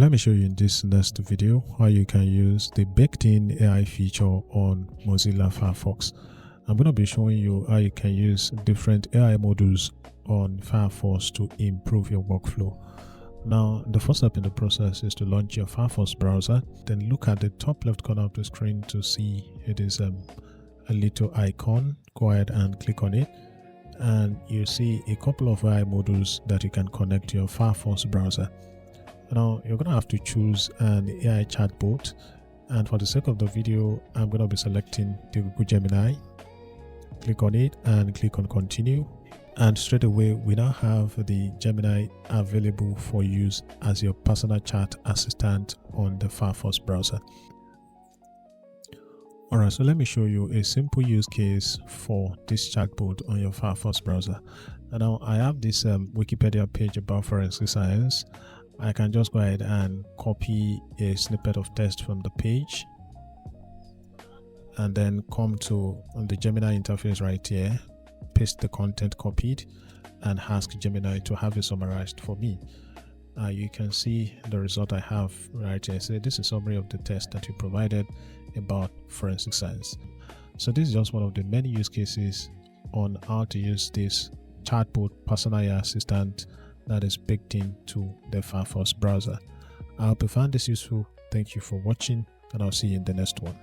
Let me show you in this next video how you can use the baked-in AI feature on Mozilla Firefox. I'm going to be showing you how you can use different AI modules on Firefox to improve your workflow. Now, the first step in the process is to launch your Firefox browser. Then look at the top left corner of the screen to see it is a little icon. Go ahead and click on it, and you see a couple of AI modules that you can connect to your Firefox browser. Now, you're going to have to choose an AI chatbot, and for the sake of the video, I'm going to be selecting the Google Gemini. Click on it and click on continue, and straight away we now have the Gemini available for use as your personal chat assistant on the Firefox browser. Alright, so let me show you a simple use case for this chatbot on your Firefox browser. And now I have this Wikipedia page about forensic science. I can just go ahead and copy a snippet of text from the page and then come to the Gemini interface right here, paste the content copied and ask Gemini to have it summarized for me. You can see the result I have right here. So this is a summary of the text that you provided about forensic science. So this is just one of the many use cases on how to use this chatbot personal AI assistant that is baked into the Firefox browser. I hope you found this useful. Thank you for watching, and I'll see you in the next one.